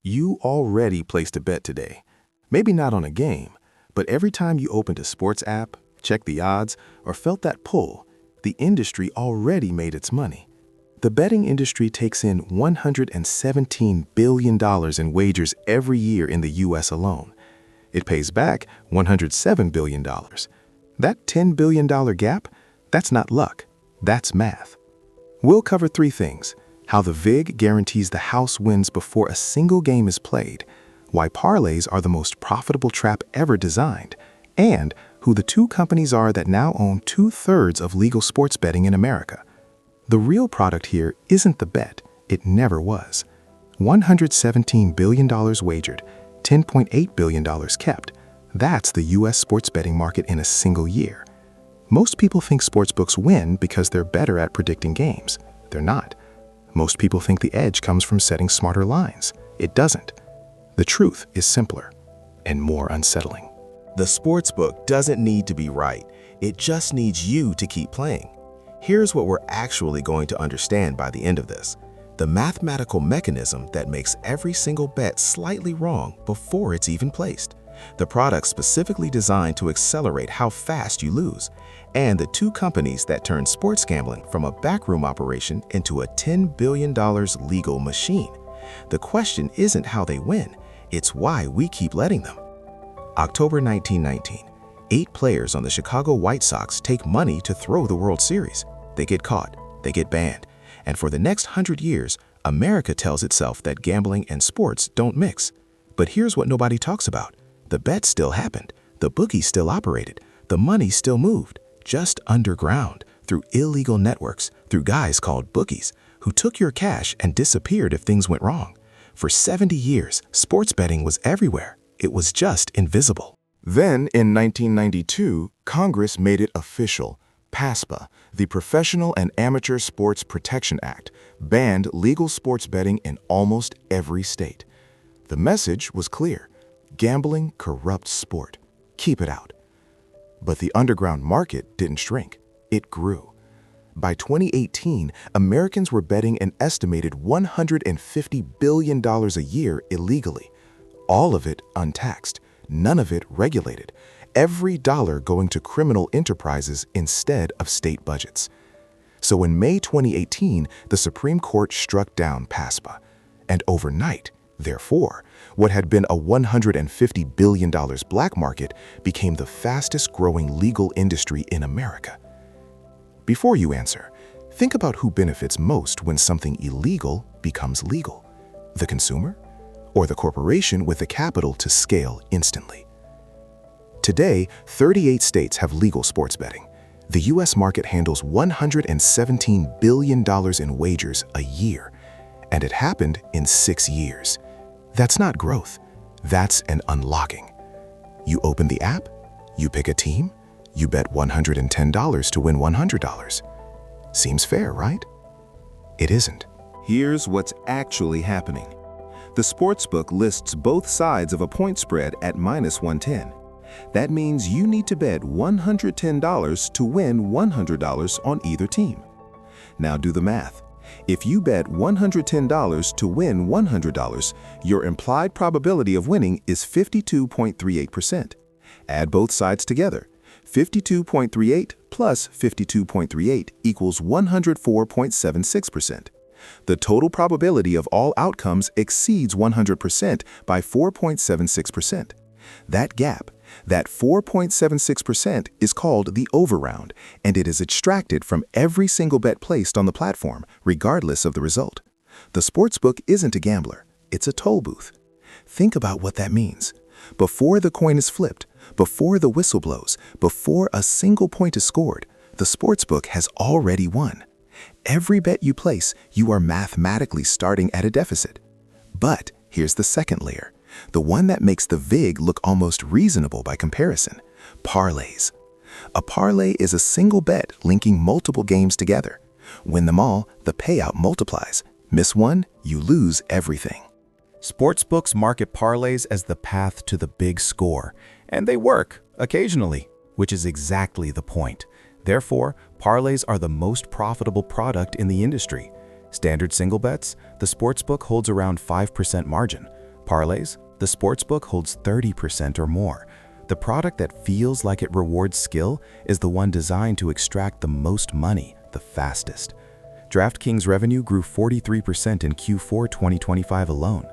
You already placed a bet today. Maybe not on a game, but every time you opened a sports app, checked the odds, or felt that pull, the industry already made its money. The betting industry takes in $117 billion in wagers every year in the US alone. It pays back $107 billion. That $10 billion gap, that's not luck, that's math. We'll cover three things: how the VIG guarantees the house wins before a single game is played, why parlays are the most profitable trap ever designed, and who the two companies are that now own 2/3 of legal sports betting in America. The real product here isn't the bet, it never was. $117 billion wagered, $10.8 billion kept. That's the US sports betting market in a single year. Most people think sportsbooks win because they're better at predicting games. They're not. Most people think the edge comes from setting smarter lines. It doesn't. The truth is simpler and more unsettling. The sportsbook doesn't need to be right. It just needs you to keep playing. Here's what we're actually going to understand by the end of this: the mathematical mechanism that makes every single bet slightly wrong before it's even placed, the product specifically designed to accelerate how fast you lose, and the two companies that turn sports gambling from a backroom operation into a $10 billion legal machine. The question isn't how they win, it's why we keep letting them. October 1919, 8 players on the Chicago White Sox take money to throw the World Series. They get caught, they get banned, and for the next 100 years, America tells itself that gambling and sports don't mix. But here's what nobody talks about: the bet still happened, the bookies still operated, the money still moved, just underground, through illegal networks, through guys called bookies, who took your cash and disappeared if things went wrong. For 70 years, sports betting was everywhere. It was just invisible. Then, in 1992, Congress made it official. PASPA, the Professional and Amateur Sports Protection Act, banned legal sports betting in almost every state. The message was clear: gambling corrupts sport. Keep it out. But the underground market didn't shrink. It grew. By 2018, Americans were betting an estimated $150 billion a year illegally. All of it untaxed, none of it regulated. Every dollar going to criminal enterprises instead of state budgets. So in May 2018, the Supreme Court struck down PASPA. And overnight, therefore, what had been a $150 billion black market became the fastest growing legal industry in America. Before you answer, think about who benefits most when something illegal becomes legal: the consumer or the corporation with the capital to scale instantly. Today, 38 states have legal sports betting. The US market handles $117 billion in wagers a year, and it happened in 6 years. That's not growth, that's an unlocking. You open the app, you pick a team, you bet $110 to win $100. Seems fair, right? It isn't. Here's what's actually happening. The sportsbook lists both sides of a point spread at -110. That means you need to bet $110 to win $100 on either team. Now do the math. If you bet $110 to win $100, your implied probability of winning is 52.38%. Add both sides together. 52.38 plus 52.38 equals 104.76%. The total probability of all outcomes exceeds 100% by 4.76%. That gap, that 4.76%, is called the overround, and it is extracted from every single bet placed on the platform, regardless of the result. The sportsbook isn't a gambler, it's a toll booth. Think about what that means. Before the coin is flipped, before the whistle blows, before a single point is scored, the sportsbook has already won. Every bet you place, you are mathematically starting at a deficit. But here's the second layer, the one that makes the VIG look almost reasonable by comparison: parlays. A parlay is a single bet linking multiple games together. Win them all, the payout multiplies. Miss one, you lose everything. Sportsbooks market parlays as the path to the big score, and they work occasionally, which is exactly the point. Therefore, parlays are the most profitable product in the industry. Standard single bets, the sportsbook holds around 5% margin. Parlays, the sportsbook holds 30% or more. The product that feels like it rewards skill is the one designed to extract the most money the fastest. DraftKings revenue grew 43% in Q4 2025 alone.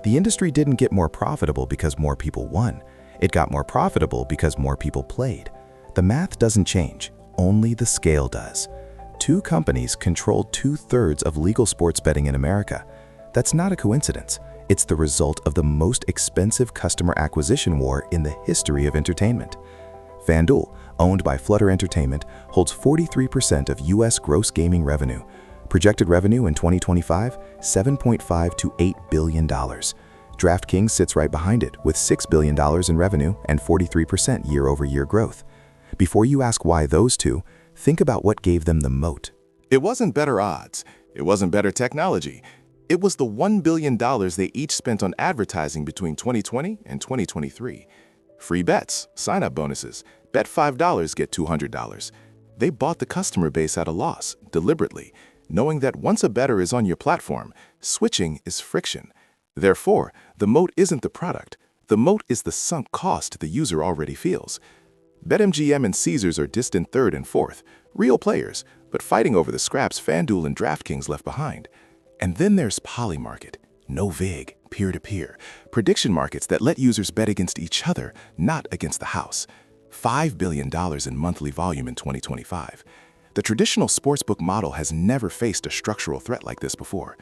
The industry didn't get more profitable because more people won. It got more profitable because more people played. The math doesn't change, only the scale does. Two companies controlled 2/3 of legal sports betting in America. That's not a coincidence. It's the result of the most expensive customer acquisition war in the history of entertainment. FanDuel, owned by Flutter Entertainment, holds 43% of U.S. gross gaming revenue. Projected revenue in 2025, $7.5 to $8 billion. DraftKings sits right behind it with $6 billion in revenue and 43% year-over-year growth. Before you ask why those two, think about what gave them the moat. It wasn't better odds. It wasn't better technology. It was the $1 billion they each spent on advertising between 2020 and 2023. Free bets, sign-up bonuses, bet $5, get $200. They bought the customer base at a loss, deliberately, knowing that once a bettor is on your platform, switching is friction. Therefore, the moat isn't the product. The moat is the sunk cost the user already feels. BetMGM and Caesars are distant third and fourth, real players, but fighting over the scraps FanDuel and DraftKings left behind. And then there's Polymarket, no vig, peer-to-peer, prediction markets that let users bet against each other, not against the house. $5 billion in monthly volume in 2025. The traditional sportsbook model has never faced a structural threat like this before.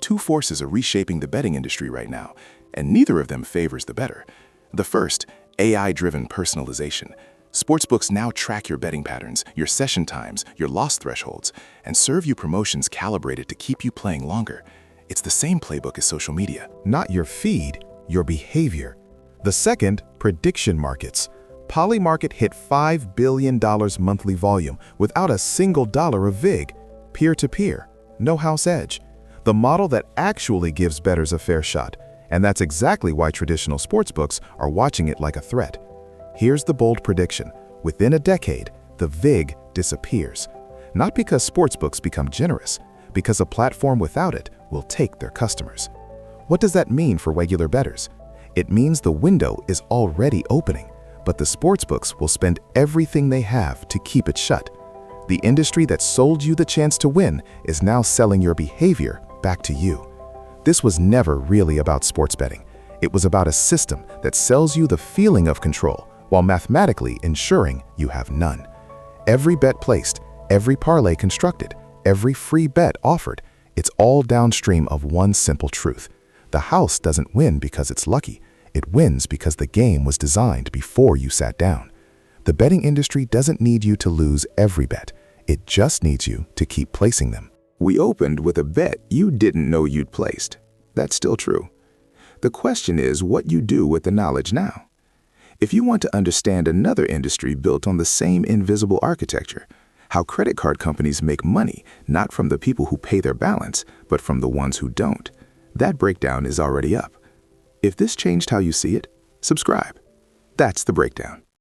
Two forces are reshaping the betting industry right now, and neither of them favors the bettor. The first, AI-driven personalization. Sportsbooks now track your betting patterns, your session times, your loss thresholds, and serve you promotions calibrated to keep you playing longer. It's the same playbook as social media. Not your feed, your behavior. The second, prediction markets. Polymarket hit $5 billion monthly volume without a single dollar of vig, peer-to-peer, no house edge. The model that actually gives bettors a fair shot, and that's exactly why traditional sportsbooks are watching it like a threat. Here's the bold prediction. Within a decade, the vig disappears. Not because sportsbooks become generous, because a platform without it will take their customers. What does that mean for regular bettors? It means the window is already opening, but the sportsbooks will spend everything they have to keep it shut. The industry that sold you the chance to win is now selling your behavior back to you. This was never really about sports betting. It was about a system that sells you the feeling of control while mathematically ensuring you have none. Every bet placed, every parlay constructed, every free bet offered, it's all downstream of one simple truth. The house doesn't win because it's lucky. It wins because the game was designed before you sat down. The betting industry doesn't need you to lose every bet. It just needs you to keep placing them. We opened with a bet you didn't know you'd placed. That's still true. The question is what you do with the knowledge now. If you want to understand another industry built on the same invisible architecture, how credit card companies make money not from the people who pay their balance, but from the ones who don't, that breakdown is already up. If this changed how you see it, subscribe. That's the breakdown.